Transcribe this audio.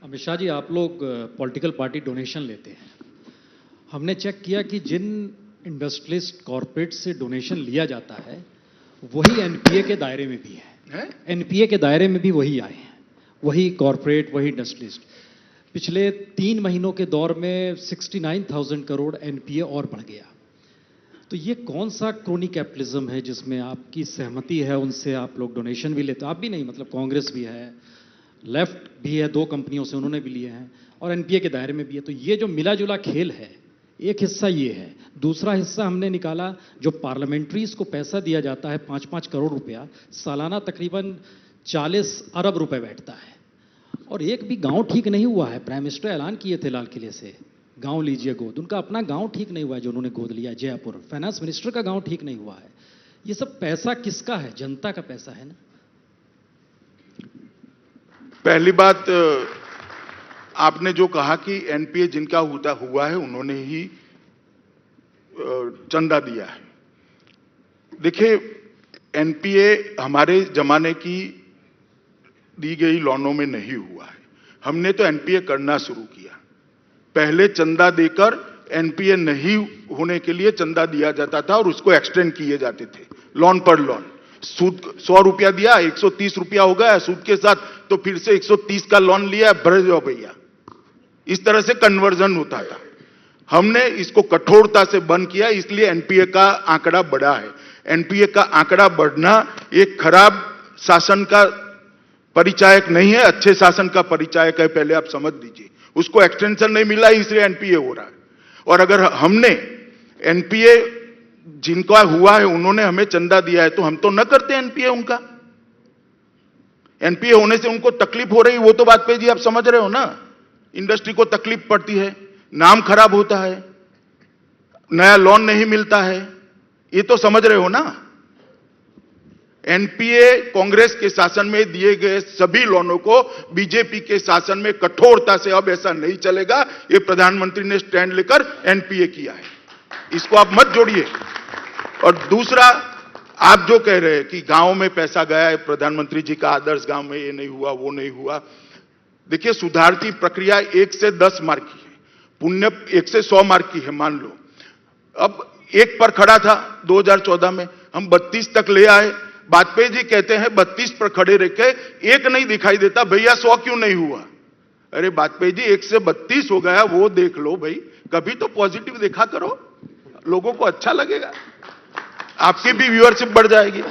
अमित शाह जी, आप लोग political party donation लेते हैं। हमने चेक किया कि जिन इंडस्ट्रियलिस्ट कॉरपोरेट से डोनेशन लिया जाता है वही एनपीए के दायरे में भी है। एनपीए के दायरे में भी वही आए हैं, वही कॉरपोरेट, वही इंडस्ट्रियलिस्ट। पिछले 3 महीनों के दौर में 69,000 करोड़ एनपीए और बढ़ गया। तो ये कौन सा क्रोनी कैपिटलिज्म है जिसमें आपकी सहमति है, उनसे आप लोग डोनेशन भी लेते हो? आप भी नहीं, मतलब कांग्रेस भी है, लेफ्ट भी है, 2 कंपनियों से उन्होंने भी लिए हैं, और एनपीए के दायरे में भी है। तो ये जो मिला जुला खेल है, एक हिस्सा ये है। दूसरा हिस्सा हमने निकाला, जो पार्लियामेंट्रीज को पैसा दिया जाता है 5-5 करोड़ रुपया, सालाना तकरीबन 40 अरब रुपए बैठता है। और एक भी गांव ठीक नहीं हुआ है। प्राइम मिनिस्टर ऐलान किए थे लाल किले से, गांव लीजिए गोद। उनका अपना गांव ठीक नहीं हुआ है जो उन्होंने गोद लिया, जयपुर। फाइनेंस मिनिस्टर का गांव ठीक नहीं हुआ है। ये सब पैसा किसका है? जनता का पैसा है ना। पहली बात, आपने जो कहा कि एनपीए जिनका हुआ है उन्होंने ही चंदा दिया है। देखिए, एनपीए हमारे जमाने की दी गई लोनों में नहीं हुआ है। हमने तो एनपीए करना शुरू किया। पहले चंदा देकर एनपीए नहीं होने के लिए चंदा दिया जाता था और उसको एक्सटेंड किए जाते थे, लोन पर लोन। सूद 100 रुपया दिया, 130 रुपया हो गया सूद के साथ, तो फिर से 130 का लोन लिया, भर जाओ भैया। इस तरह से कन्वर्जन होता था। हमने इसको कठोरता से बंद किया, इसलिए एनपीए का आंकड़ा बढ़ा है। एनपीए का आंकड़ा बढ़ना एक खराब शासन का परिचायक नहीं है, अच्छे शासन का परिचायक है, पहले आप समझ लीजिए। उसको एक्सटेंशन नहीं मिला, इसलिए एनपीए हो रहा है। और अगर हमने एनपीए जिनका हुआ है उन्होंने हमें चंदा दिया है तो हम तो न करते एनपीए उनका। एनपीए होने से उनको तकलीफ हो रही, वो तो बात पे जी आप समझ रहे हो ना। इंडस्ट्री को तकलीफ पड़ती है, नाम खराब होता है, नया लोन नहीं मिलता है, ये तो समझ रहे हो ना। एनपीए कांग्रेस के शासन में दिए गए सभी लोनों को बीजेपी के शासन में कठोरता से अब ऐसा नहीं चलेगा, ये प्रधानमंत्री ने स्टैंड लेकर एनपीए किया है, इसको आप मत जोड़िए। और दूसरा, आप जो कह रहे हैं कि गांव में पैसा गया है, प्रधानमंत्री जी का आदर्श गांव में ये नहीं हुआ, वो नहीं हुआ। देखिए, सुधार की प्रक्रिया 1 से 10 मार्क की है, पुण्य 1 से 100 मार्क की है, मान लो। अब 1 पर खड़ा था 2014 में, हम 32 तक ले आए। वाजपेयी जी कहते हैं 32 पर खड़े रह के 1 नहीं दिखाई देता, भैया 100 क्यों नहीं हुआ? अरे वाजपेयी जी, 1 से 32 हो गया, वो देख लो भाई, कभी तो पॉजिटिव देखा करो, लोगों को अच्छा लगेगा, आपकी भी व्यूअरशिप बढ़ जाएगी।